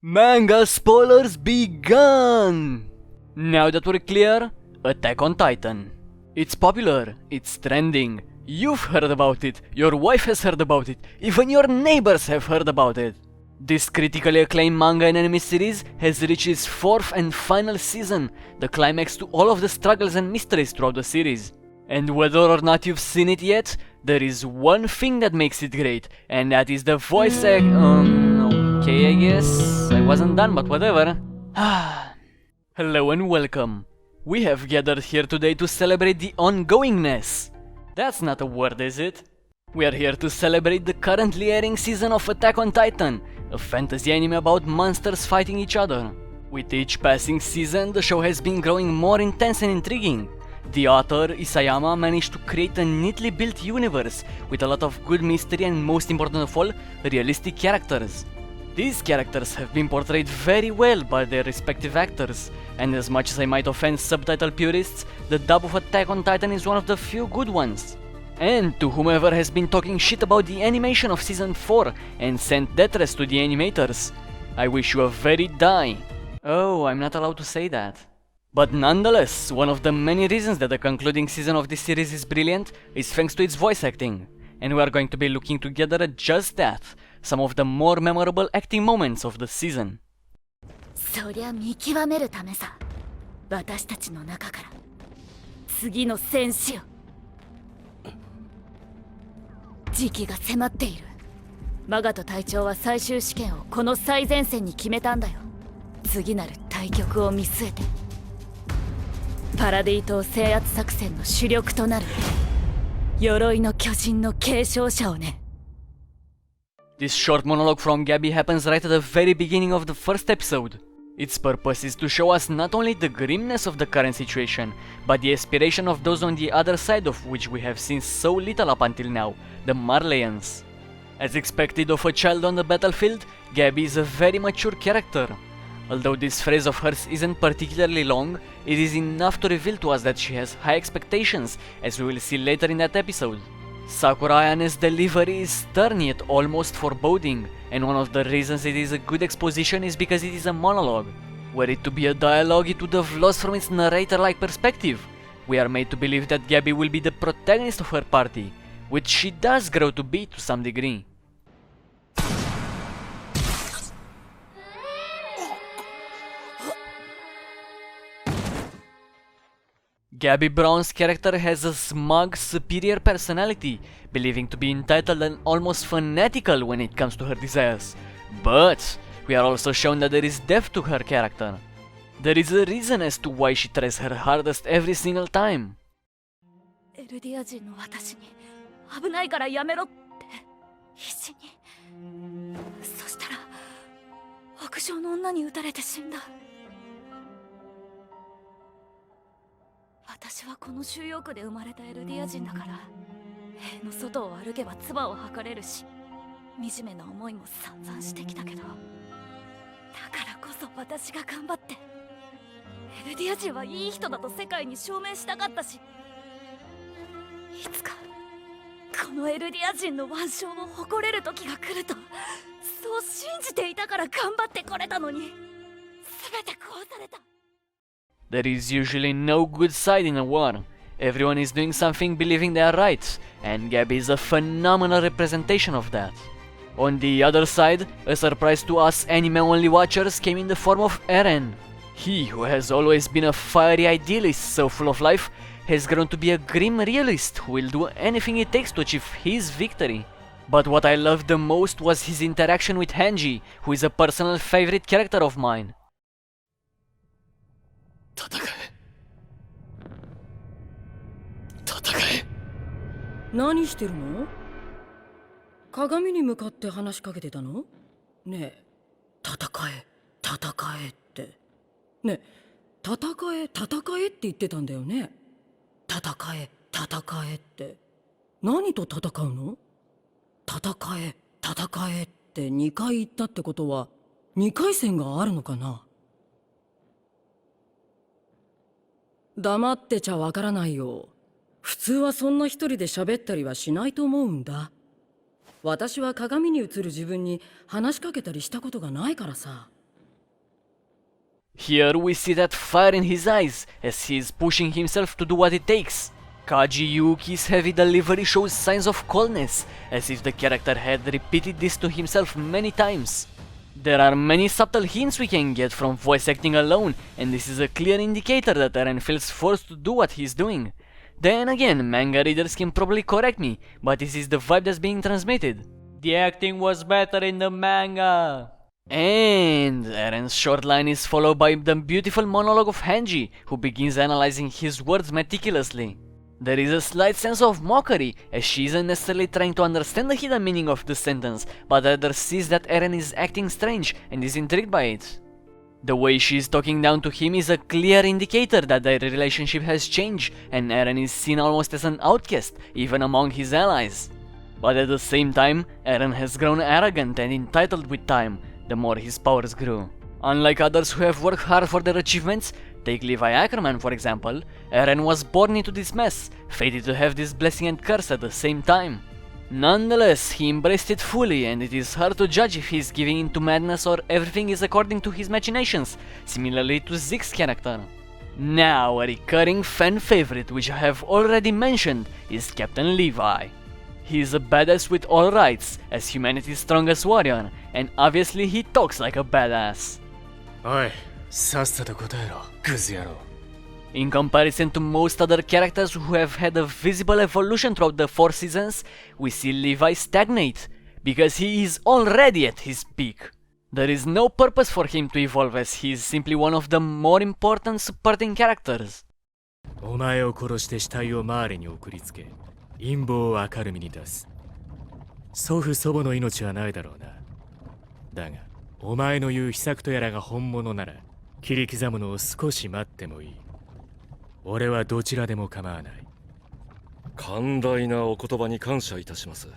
Manga spoilers begun! Now that we're clear, Attack on Titan. It's popular, it's trending, you've heard about it, your wife has heard about it, even your neighbors have heard about it. This critically acclaimed manga and anime series has reached its fourth and final season, the climax to all of the struggles and mysteries throughout the series. And whether or not you've seen it yet, there is one thing that makes it great, and that is the voice okay, I guess I wasn't done, but whatever. Hello and welcome. We have gathered here today to celebrate the ongoingness. That's not a word, is it? We are here to celebrate the currently airing season of Attack on Titan, a fantasy anime about monsters fighting each other. With each passing season, the show has been growing more intense and intriguing. The author, Isayama, managed to create a neatly built universe with a lot of good mystery and, most important of all, realistic characters. These characters have been portrayed very well by their respective actors, and as much as I might offend subtitle purists, the dub of Attack on Titan is one of the few good ones. And to whomever has been talking shit about the animation of Season 4 and sent death to the animators, I wish you a very die. Oh, I'm not allowed to say that. But nonetheless, one of the many reasons that the concluding season of this series is brilliant is thanks to its voice acting. And we are going to be looking together at just that, some of the more memorable acting moments of the season. そりゃ見極めるためさ、私たちの中から次の戦士よ。時期が迫っている。マガト隊長は最終試験をこの最前線に決めたんだよ。次なる対局を見据えて、パラディ島制圧作戦の主力となる鎧の巨人の継承者をね。This short monologue from Gabby happens right at the very beginning of the first episode. Its purpose is to show us not only the grimness of the current situation, but the aspiration of those on the other side of which we have seen so little up until now, the Marleyans. As expected of a child on the battlefield, Gabby is a very mature character. Although this phrase of hers isn't particularly long, it is enough to reveal to us that she has high expectations, as we will see later in that episode. Sakura Ayane's delivery is stern yet almost foreboding, and one of the reasons it is a good exposition is because it is a monologue. Were it to be a dialogue, it would have lost from its narrator-like perspective. We are made to believe that Gabby will be the protagonist of her party, which she does grow to be to some degree. Gabby Brown's character has a smug, superior personality, believing to be entitled and almost fanatical when it comes to her desires. But we are also shown that there is depth to her character. There is a reason as to why she tries her hardest every single time. エルディア人の私に危ないからやめろって必死に。そしたら屋上の女に撃たれて死んだ。私はこの収容区で生まれたエルディア人だから、塀の外を歩けば唾を吐かれるし、惨めな思いも散々してきたけど、だからこそ私が頑張ってエルディア人はいい人だと世界に証明したかったし、いつかこのエルディア人の腕章を誇れる時が来ると、そう信じていたから頑張ってこれたのに、全て壊された。There is usually no good side in a war. Everyone is doing something believing they are right, and Gabby is a phenomenal representation of that. On the other side, a surprise to us anime-only watchers came in the form of Eren. He, who has always been a fiery idealist so full of life, has grown to be a grim realist who will do anything it takes to achieve his victory. But what I loved the most was his interaction with Hanji, who is a personal favorite character of mine. 何してるの？鏡に向かって話しかけてたの？ねえ、戦え、戦えって。ねえ、戦え、戦えって言ってたんだよね。戦え、戦えって。何と戦うの？戦え、戦えって2回言ったってことは、2回戦があるのかな？黙ってちゃわからないよ。普通はそんな一人で喋ったりはしないと思うんだ。私は鏡に映る自分に話しかけたりしたことがないからさ。Here we see that fire in his eyes as he is pushing himself to do what it takes. Kaji Yuki's heavy delivery shows signs of coldness, as if the character had repeated this to himself many times. There are many subtle hints we can get from voice acting alone, and this is a clear indicator that Eren feels forced to do what he's doing. Then again, manga readers can probably correct me, but this is the vibe that's being transmitted. The acting was better in the manga. And Eren's short line is followed by the beautiful monologue of Hanji, who begins analyzing his words meticulously. There is a slight sense of mockery, as she isn't necessarily trying to understand the hidden meaning of the sentence, but rather sees that Eren is acting strange and is intrigued by it. The way she is talking down to him is a clear indicator that their relationship has changed, and Eren is seen almost as an outcast, even among his allies. But at the same time, Eren has grown arrogant and entitled with time, the more his powers grew. Unlike others who have worked hard for their achievements, take Levi Ackerman for example, Eren was born into this mess, fated to have this blessing and curse at the same time. Nonetheless, he embraced it fully, and it is hard to judge if he is giving in to madness or everything is according to his machinations, similarly to Zeke's character. Now, a recurring fan favorite which I have already mentioned is Captain Levi. He is a badass with all rights, as humanity's strongest warrior, and obviously he talks like a badass. Oi, さっさと答えろ、クズ野郎。In comparison to most other characters who have had a visible evolution throughout the 4 seasons, we see Levi stagnate, because he is already at his peak. There is no purpose for him to evolve, as he is simply one of the more important supporting characters. お前を殺して死体をマーレに送りつけ、陰謀を明るみに出す。祖父祖母の命はないだろうな。だが、お前の言う秘策とやらが本物なら、切り刻むのを少し待ってもいい。俺はどちらでも構わない。寛大なお言葉に感謝いたします。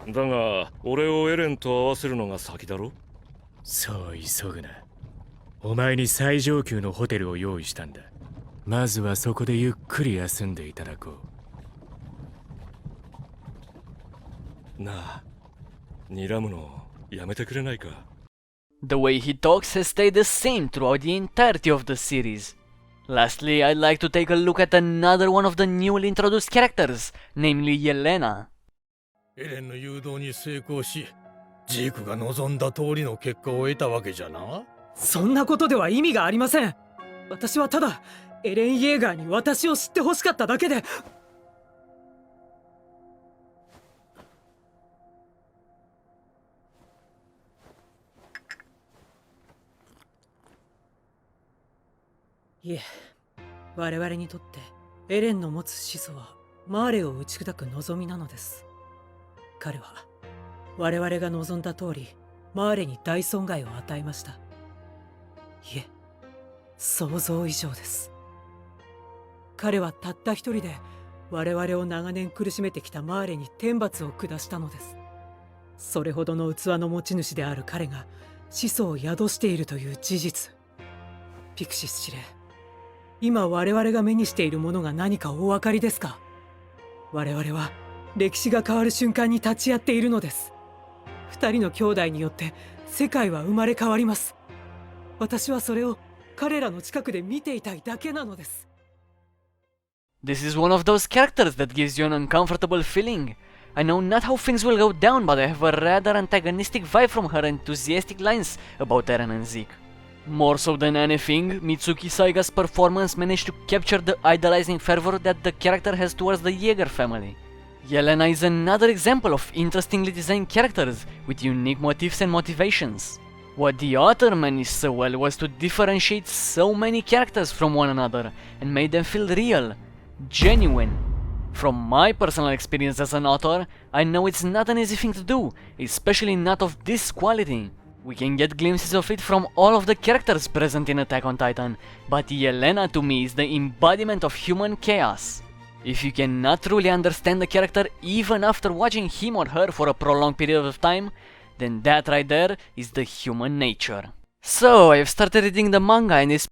だが、俺をエレンと合わせるのが先だろ？そう急ぐな。お前に最上級のホテルを用意したんだ。まずはそこでゆっくり休んでいただこう。なあ、睨むのやめてくれないか。The way he talks has stayed the same throughout the entirety of the series. Lastly, I'd like to take a look at another one of the newly introduced characters, namely Yelena. エレンの誘導に成功し、ジークが望んだ通りの結果を得たわけじゃな。そんなことでは意味がありません。私はただエレン・イェーガーに私を知ってほしかっただけで。いえ、我々にとってエレンの持つ始祖はマーレを打ち砕く望みなのです。彼は我々が望んだ通りマーレに大損害を与えました。いえ、想像以上です。彼はたった一人で我々を長年苦しめてきたマーレに天罰を下したのです。それほどの器の持ち主である彼が始祖を宿しているという事実。ピクシス司令、今我々が目にしているものが何かお分かりですか？我々は歴史が変わる瞬間に立ち会っているのです。二人の兄弟によって世界は生まれ変わります。私はそれを彼らの近くで見ていたいだけなのです。This is one of those characters that gives you an uncomfortable feeling. I know not how things will go down, but I have a rather antagonistic vibe from her enthusiastic lines about Eren and Zeke. More so than anything, Mitsuki Saiga's performance managed to capture the idolizing fervor that the character has towards the Jaeger family. Yelena is another example of interestingly designed characters with unique motifs and motivations. What the author managed so well was to differentiate so many characters from one another and made them feel real, genuine. From my personal experience as an author, I know it's not an easy thing to do, especially not of this quality. We can get glimpses of it from all of the characters present in Attack on Titan, but Yelena to me is the embodiment of human chaos. If you cannot truly understand the character even after watching him or her for a prolonged period of time, then that right there is the human nature. So, I've started reading the manga and it's